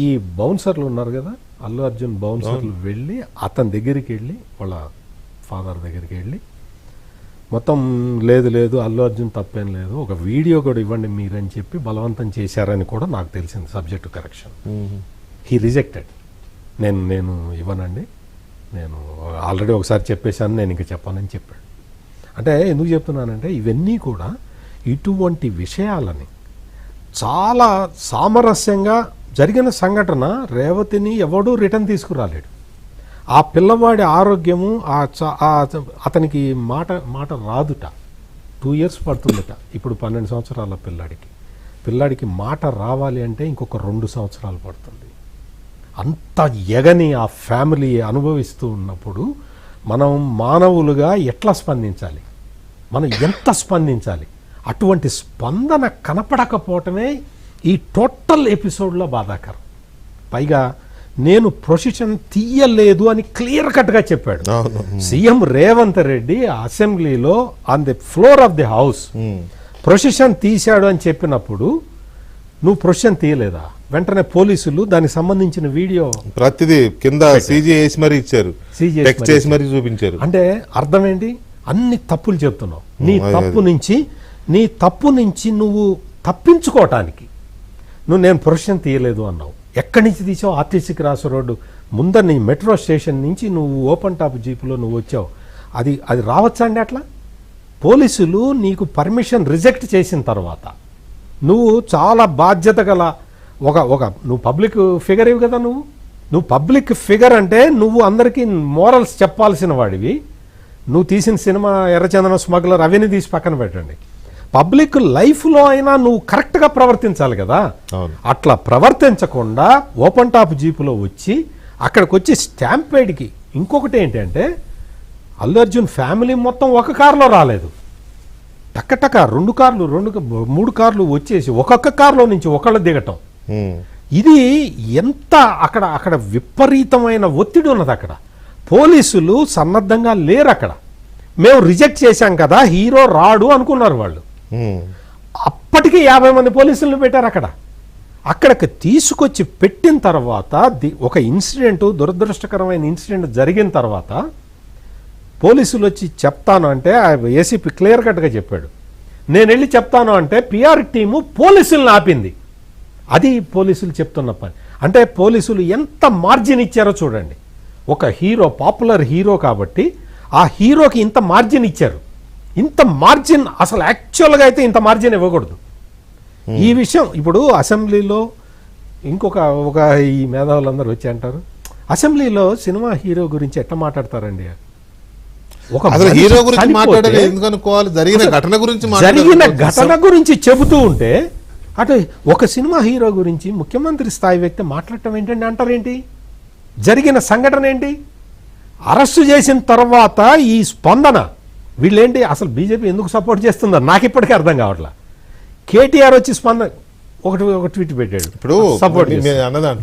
ఈ బౌన్సర్లు ఉన్నారు కదా, అల్లు అర్జున్ బౌన్సర్లు వెళ్ళి అతని దగ్గరికి వెళ్ళి వాళ్ళ ఫాదర్ దగ్గరికి వెళ్ళి మొత్తం లేదు అల్లు అర్జున్ తప్పేం లేదు, ఒక వీడియో కూడా ఇవ్వండి మీరని చెప్పి బలవంతం చేశారని కూడా నాకు తెలిసింది. Subject correction. He rejected. నేను ఇవ్వనండి, నేను ఆల్రెడీ ఒకసారి చెప్పేశాను, నేను ఇంకా చెప్పానని చెప్పాడు. అంటే ఎందుకు చెప్తున్నానంటే ఇవన్నీ కూడా ఇటువంటి విషయాలని చాలా సామరస్యంగా జరిగిన సంఘటన. రేవతిని ఎవడూ రిటర్న్ తీసుకురాలేడు. ఆ పిల్లవాడి ఆరోగ్యము అతనికి మాట రాదుట. 2 years పడుతుందట. ఇప్పుడు 12 సంవత్సరాల పిల్లాడికి మాట రావాలి అంటే ఇంకొక 2 సంవత్సరాలు పడుతుంది. అంత ఎగని ఆ ఫ్యామిలీ అనుభవిస్తూ ఉన్నప్పుడు మనం మానవులుగా ఎట్లా స్పందించాలి, మనం ఎంత స్పందించాలి, అటువంటి స్పందన కనపడకపోవటమే ఈ టోటల్ ఎపిసోడ్లో బాధాకరం. పైగా నేను ప్రొసిషన్ తీయలేదు అని క్లియర్ కట్గా చెప్పాడు సీఎం రేవంత్ రెడ్డి అసెంబ్లీలో. On the floor of the house precision తీశాడు అని చెప్పినప్పుడు నువ్వు ప్రొసిషన్ తీయలేదా? వెంటనే పోలీసులు దానికి సంబంధించిన వీడియో ప్రతిదీ కింద సీజీ వేసి మరీ ఇచ్చారు, టెక్స్ట్ చేసి మరీ చూపించారు. అంటే అర్థం ఏంటి? అన్ని తప్పులు చెప్తున్నావు. నీ తప్పు నుంచి నువ్వు తప్పించుకోవటానికి నేను ప్రొసిషన్ తీయలేదు అన్నావు. ఎక్కడి నుంచి తీసావు? ఆర్టీసీ క్రాస్ రోడ్డు ముందర నీ మెట్రో స్టేషన్ నుంచి నువ్వు ఓపెన్ టాప్ జీపులో నువ్వు వచ్చావు. అది రావచ్చా అండి? అట్లా పోలీసులు నీకు పర్మిషన్ రిజెక్ట్ చేసిన తర్వాత నువ్వు చాలా బాధ్యత గల నువ్వు పబ్లిక్ ఫిగర్ ఇవి కదా. నువ్వు పబ్లిక్ ఫిగర్ అంటే నువ్వు అందరికీ మోరల్స్ చెప్పాల్సిన వాడివి. నువ్వు తీసిన సినిమా ఎర్రచందన స్మగ్లర్ అవన్నీ తీసి పక్కన పెట్టండి. పబ్లిక్ లైఫ్లో అయినా నువ్వు కరెక్ట్గా ప్రవర్తించాలి కదా. అట్లా ప్రవర్తించకుండా ఓపెన్ టాప్ జీపులో వచ్చి అక్కడికి వచ్చి స్టాంపేడ్కి. ఇంకొకటి ఏంటంటే అల్లు అర్జున్ ఫ్యామిలీ మొత్తం ఒక కారులో రాలేదు. టక్కటక్క 2 కార్లు 3 కార్లు వచ్చేసి ఒక్కొక్క కారులో నుంచి ఒకళ్ళు దిగటం. ఇది ఎంత అక్కడ విపరీతమైన ఒత్తిడి ఉన్నది. అక్కడ పోలీసులు సన్నద్ధంగా లేరు. అక్కడ మేము రిజెక్ట్ చేశాం కదా, హీరో రాడు అనుకున్నారు వాళ్ళు. అప్పటికి 50 మంది పోలీసులను పెట్టారు అక్కడికి తీసుకొచ్చి పెట్టిన తర్వాత ఒక ఇన్సిడెంట్, దురదృష్టకరమైన ఇన్సిడెంట్ జరిగిన తర్వాత పోలీసులు వచ్చి చెప్తాను అంటే ఏసీపీ క్లియర్ కట్గా చెప్పాడు. నేను వెళ్ళి చెప్తాను అంటే పిఆర్ టీము పోలీసులను ఆపింది. అది పోలీసులు చెప్తున్న పని. అంటే పోలీసులు ఎంత మార్జిన్ ఇచ్చారో చూడండి. ఒక హీరో, పాపులర్ హీరో కాబట్టి ఆ హీరోకి ఇంత మార్జిన్ ఇచ్చారు. ఇంత మార్జిన్ అసలు యాక్చువల్గా అయితే ఇంత మార్జిన్ ఇవ్వకూడదు. ఈ విషయం ఇప్పుడు అసెంబ్లీలో ఒక ఈ మేధావులందరూ వచ్చి అంటారు, అసెంబ్లీలో సినిమా హీరో గురించి ఎట్లా మాట్లాడతారండి? హీరో గురించి మాట్లాడాలి ఎందుకు అనుకోవాలి? జరిగిన ఘటన గురించి చెబుతూ ఉంటే అటు ఒక సినిమా హీరో గురించి ముఖ్యమంత్రి స్థాయి వ్యక్తి మాట్లాడటం ఏంటండి అంటారేంటి? జరిగిన సంఘటన ఏంటి? అరెస్టు చేసిన తర్వాత ఈ స్పందన వీళ్ళేంటి? అసలు బీజేపీ ఎందుకు సపోర్ట్ చేస్తుందో నాకు ఇప్పటికీ అర్థం కావట్లా. కేటీఆర్ వచ్చి స్పందన ఒక ట్వీట్ పెట్టాడు, ఇప్పుడు సపోర్ట్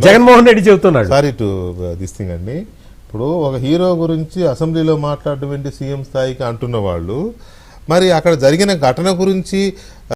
జగన్మోహన్ రెడ్డి చెబుతున్నాడు. సారీ టు దిస్ థింగ్ అండి. ఇప్పుడు ఒక హీరో గురించి అసెంబ్లీలో మాట్లాడడం ఏంటి సీఎం స్థాయికి అంటున్న వాళ్ళు, మరి అక్కడ జరిగిన ఘటన గురించి